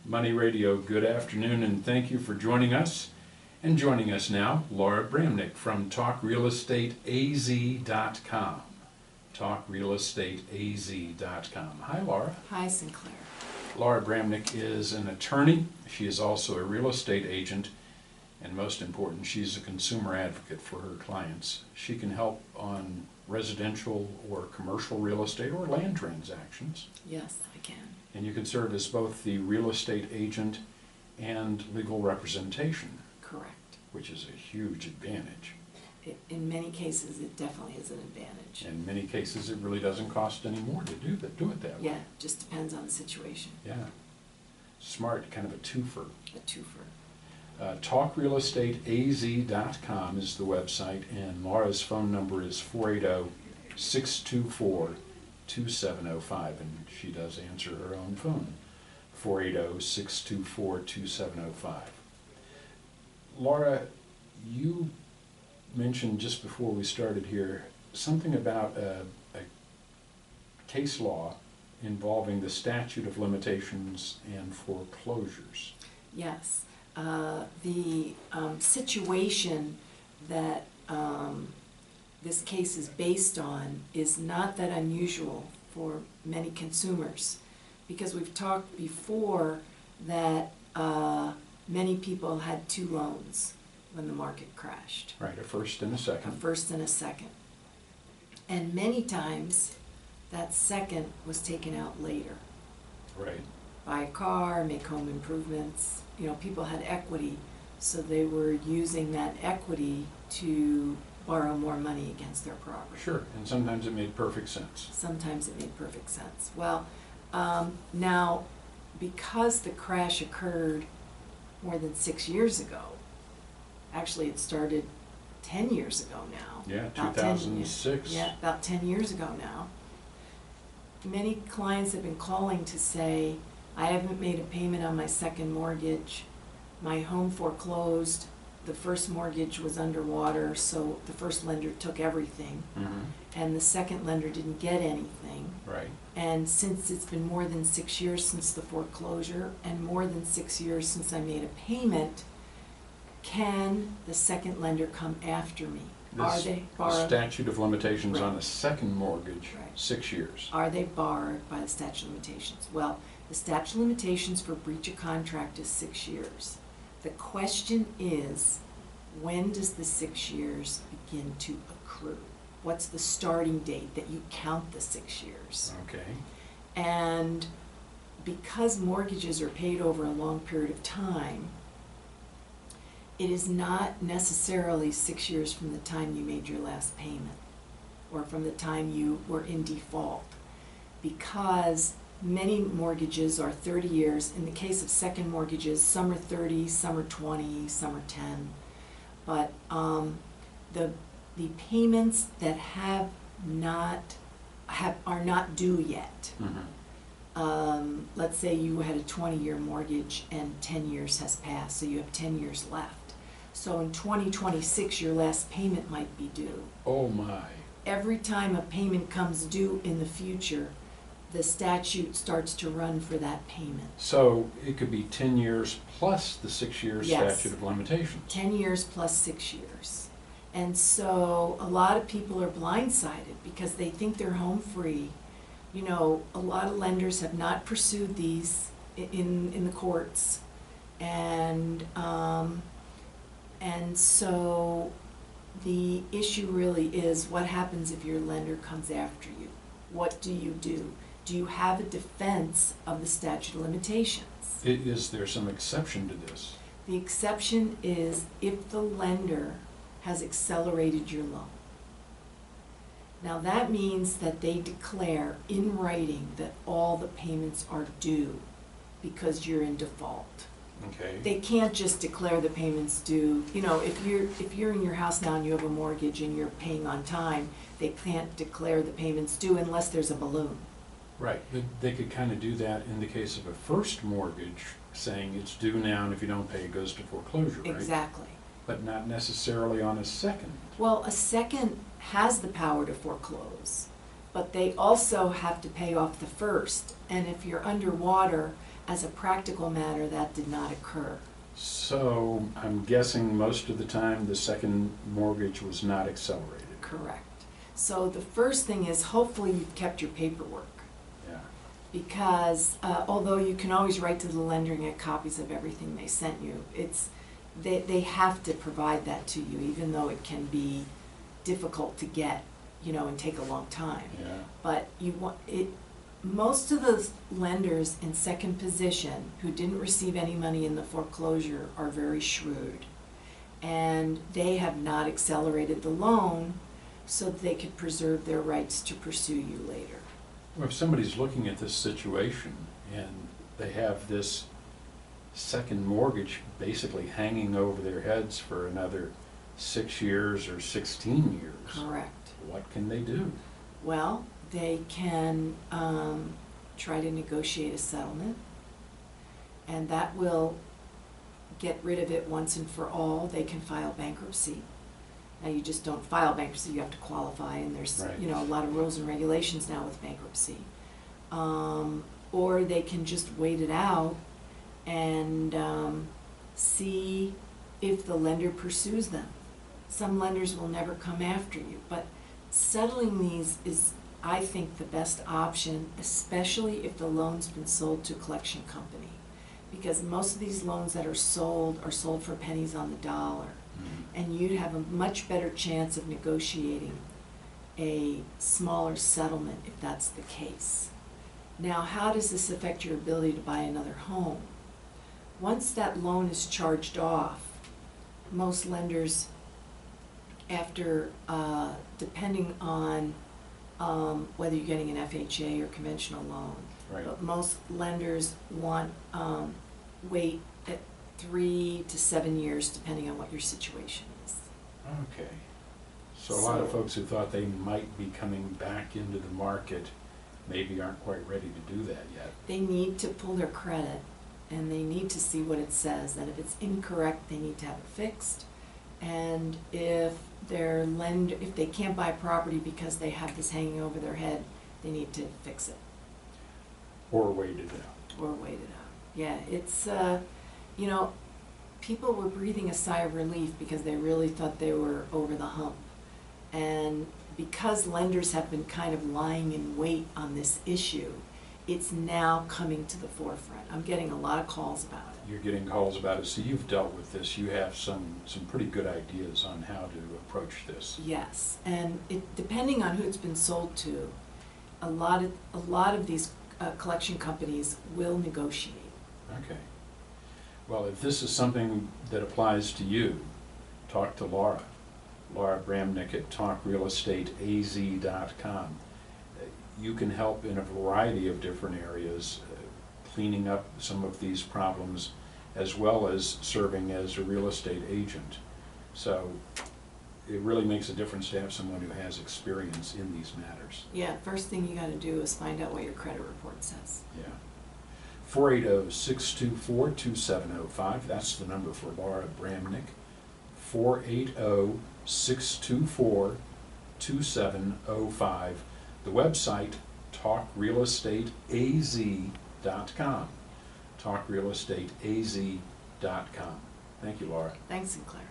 Money Radio, good afternoon, and thank you for joining us. And joining us now, Laura Bramnick from TalkRealEstateAZ.com. TalkRealEstateAZ.com. Hi, Laura. Hi, Sinclair. Laura Bramnick is an attorney. She is also a real estate agent, and most important, she's a consumer advocate for her clients. She can help on residential or commercial real estate or land transactions. Yes, I can. And you can serve as both the real estate agent and legal representation. Correct. Which is a huge advantage. In many cases, it definitely is an advantage. In many cases, it really doesn't cost any more to do it that way. Yeah, just depends on the situation. Yeah. Smart, kind of a twofer. A twofer. TalkRealEstateAZ.com is the website, and Laura's phone number is 480-624-2705, and she does answer her own phone, 480-624-2705. Laura, you mentioned just before we started here something about a case law involving the statute of limitations and foreclosures. Yes. The situation that this case is based on is not that unusual for many consumers, because we've talked before that many people had two loans when the market crashed. Right, a first and a second. A first and a second. And many times that second was taken out later. Right. Buy a car, make home improvements. You know, people had equity, so they were using that equity to borrow more money against their property. Sure, and sometimes it made perfect sense. Sometimes it made perfect sense. Well, now, because the crash occurred more than 6 years ago, actually it started 10 years ago now. Yeah, about 2006. About 10 years ago now. Many clients have been calling to say, I haven't made a payment on my second mortgage. My home foreclosed. The first mortgage was underwater, so the first lender took everything. Mm-hmm. And the second lender didn't get anything. Right. And since it's been more than 6 years since the foreclosure and more than 6 years since I made a payment, can the second lender come after me? Are they barred? The statute of limitations right. on a second mortgage, right. 6 years. Are they barred by the statute of limitations? Well, the statute of limitations for breach of contract is 6 years. The question is, when does the 6 years begin to accrue? What's the starting date that you count the 6 years? Okay. And because mortgages are paid over a long period of time, it is not necessarily 6 years from the time you made your last payment or from the time you were in default, because many mortgages are 30 years. In the case of second mortgages, some are 30, some are 20, some are 10. But the payments that are not due yet. Mm-hmm. Let's say you had a 20-year mortgage and 10 years has passed, so you have 10 years left. So in 2026, your last payment might be due. Oh my. Every time a payment comes due in the future, the statute starts to run for that payment. So it could be 10 years plus the 6 years yes. statute of limitations. 10 years plus 6 years. And so a lot of people are blindsided because they think they're home free. You know, a lot of lenders have not pursued these in the courts. And so the issue really is, what happens if your lender comes after you? What do you do? Do you have a defense of the statute of limitations? Is there some exception to this? The exception is if the lender has accelerated your loan. Now that means that they declare in writing that all the payments are due because you're in default. Okay. They can't just declare the payments due. You know, if you're in your house now and you have a mortgage and you're paying on time, they can't declare the payments due unless there's a balloon. Right. They could kind of do that in the case of a first mortgage, saying it's due now, and if you don't pay, it goes to foreclosure, right? Exactly. But not necessarily on a second. Well, a second has the power to foreclose, but they also have to pay off the first. And if you're underwater, as a practical matter, that did not occur. So I'm guessing most of the time the second mortgage was not accelerated. Correct. So the first thing is, hopefully you've kept your paperwork. Yeah. Because although you can always write to the lender and get copies of everything they sent you, they have to provide that to you, even though it can be difficult to get, and take a long time. Yeah. But you want it. Most of the lenders in second position who didn't receive any money in the foreclosure are very shrewd, and they have not accelerated the loan so that they could preserve their rights to pursue you later. Well, if somebody's looking at this situation and they have this second mortgage basically hanging over their heads for another 6 years or 16 years, Correct. what can they do? Well, they can try to negotiate a settlement, and that will get rid of it once and for all. They can file bankruptcy. Now, you just don't file bankruptcy, you have to qualify, and there's Right. a lot of rules and regulations now with bankruptcy. Or they can just wait it out and see if the lender pursues them. Some lenders will never come after you, but settling these is, I think, the best option, especially if the loan's been sold to a collection company. Because most of these loans that are sold for pennies on the dollar. And you'd have a much better chance of negotiating a smaller settlement if that's the case. Now, how does this affect your ability to buy another home? Once that loan is charged off, most lenders, after, depending on whether you're getting an FHA or conventional loan, Right. but most lenders want wait at 3 to 7 years, depending on what your situation is. Okay. So a lot of folks who thought they might be coming back into the market maybe aren't quite ready to do that yet. They need to pull their credit, and they need to see what it says, and if it's incorrect, they need to have it fixed. And if if they can't buy property because they have this hanging over their head, they need to fix it. Or wait it out. Or wait it out. Yeah, it's, people were breathing a sigh of relief because they really thought they were over the hump. And because lenders have been kind of lying in wait on this issue, it's now coming to the forefront. I'm getting a lot of calls about it. You're getting calls about it, so you've dealt with this. You have some pretty good ideas on how to approach this. Yes, and depending on who it's been sold to, a lot of these collection companies will negotiate. Okay. Well, if this is something that applies to you, talk to Laura. Laura Bramnick at talkrealestateaz.com. You can help in a variety of different areas, cleaning up some of these problems, as well as serving as a real estate agent. So it really makes a difference to have someone who has experience in these matters. Yeah, first thing you gotta do is find out what your credit report says. Yeah. 480-624-2705, that's the number for Laura Bramnick. 480-624-2705. The website, talkrealestateaz.com. talkrealestateaz.com. Thank you, Laura. Thanks, Sinclair.